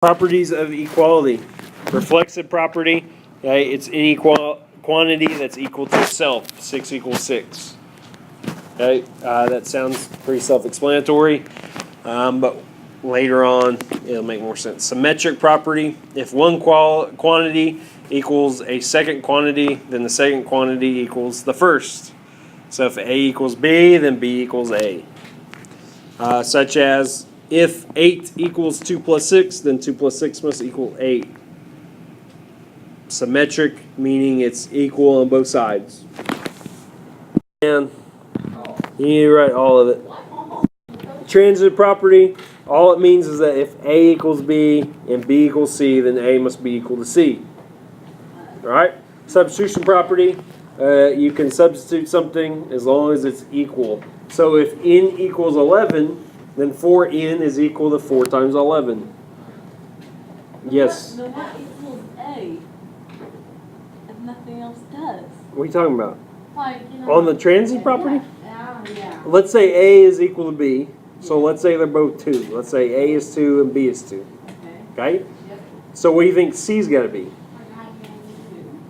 Properties of equality. Reflexive property, okay, it's any quantity that's equal to itself. 6 equals 6. Okay, that sounds pretty self-explanatory, but later on it'll make more sense. Symmetric property, if one quantity equals a second quantity, then the second quantity equals the first. So if A equals B, then B equals A. Such as, if 8 equals 2 plus 6, then 2 plus 6 must equal 8. Symmetric, meaning it's equal on both sides. And you need to write all of it. Transitive property, all it means is that if A equals B and B equals C, then A must be equal to C. Alright? Substitution property, you can substitute something as long as it's equal. So if n equals 11, then 4n is equal to 4 times 11. Yes? No, what equals A if nothing else does? What are you talking about? Like, you know, On the transitive property? Yeah. Let's say A is equal to B. So let's say they're both 2. Let's say A is 2 and B is 2. Okay? Yep. So what do you think C's got to be?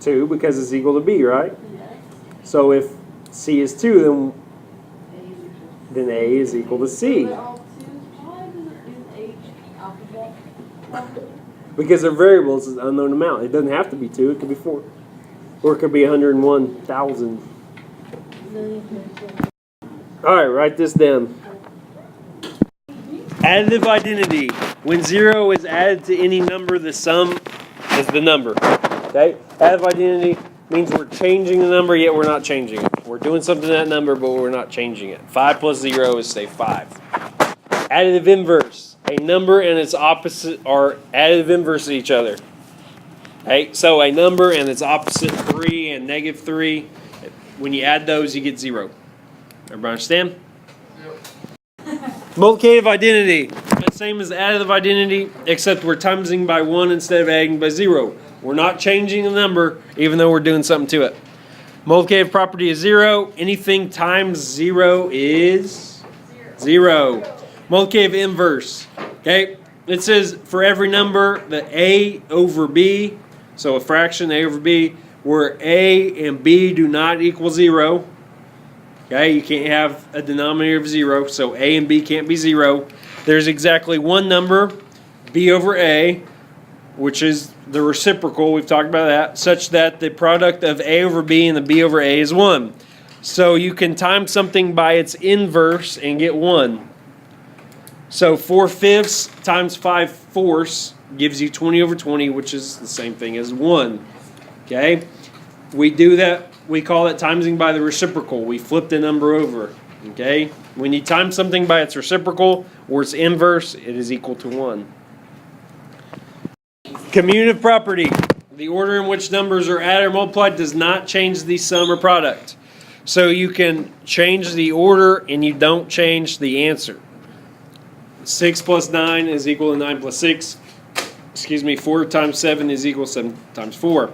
2, because it's equal to B, right? Yes. So if C is 2, then A is equal to C. Why is H alphabet? Because they're variables, it's an unknown amount. It doesn't have to be 2, it could be 4. Or it could be 101,000. Alright, write this down. Additive identity. When 0 is added to any number, the sum is the number. Okay? Additive identity means we're changing the number, yet we're not changing it. We're doing something to that number, but we're not changing it. 5 plus 0 is, say, 5. Additive inverse. A number and its opposite are additive inverse to each other. Okay? So a number and its opposite, 3 and negative 3, when you add those, you get 0. Everybody understand? Multiplicative identity. The same as additive identity, except we're timesing by 1 instead of adding by 0. We're not changing the number, even though we're doing something to it. Multiplicative property is 0. Anything times 0 is 0. Multiplicative inverse. Okay? It says for every number, the A over B, so a fraction A over B, where A and B do not equal 0. Okay, you can't have a denominator of 0, so A and B can't be 0. There's exactly one number, B over A, which is the reciprocal, we've talked about that, such that the product of A over B and the B over A is 1. So you can times something by its inverse and get 1. So 4/5 times 5/4 gives you 20 over 20, which is the same thing as 1. Okay? We do that. We call it timesing by the reciprocal. We flip the number over. Okay? When you time something by its reciprocal or its inverse, it is equal to 1. Commutative property. The order in which numbers are added or multiplied does not change the sum or product. So you can change the order and you don't change the answer. 6 plus 9 is equal to 9 plus 6. 4 times 7 is equal to 7 times 4.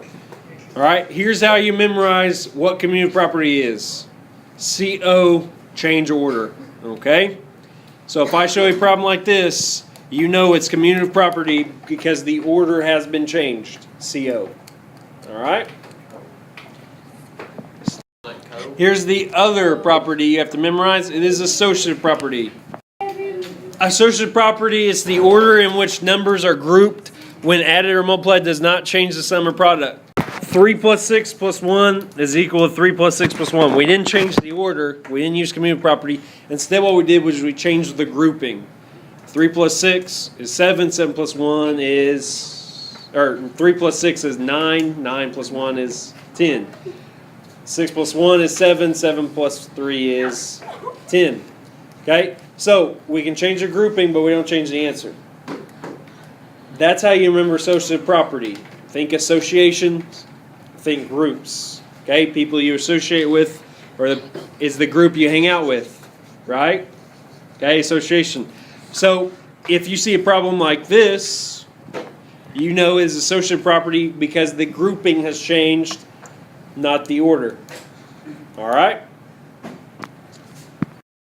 Alright, here's how you memorize what commutative property is. CO, change order. Okay? So if I show you a problem like this, you know it's commutative property because the order has been changed. CO. Alright? Here's the other property you have to memorize. It is associative property. Associative property is the order in which numbers are grouped when added or multiplied does not change the sum or product. 3 plus 6 plus 1 is equal to 3 plus 6 plus 1. We didn't change the order. We didn't use commutative property. Instead, what we did was we changed the grouping. 3 plus 6 is 7. 7 plus 1 is... Or 3 plus 6 is 9. 9 plus 1 is 10. 6 plus 1 is 7. 7 plus 3 is 10. Okay? So, we can change the grouping, but we don't change the answer. That's how you remember associative property. Think associations. Think groups. Okay, people you associate with is the group you hang out with, right? Okay, association. So if you see a problem like this, you know it's associative property because the grouping has changed, not the order. All right?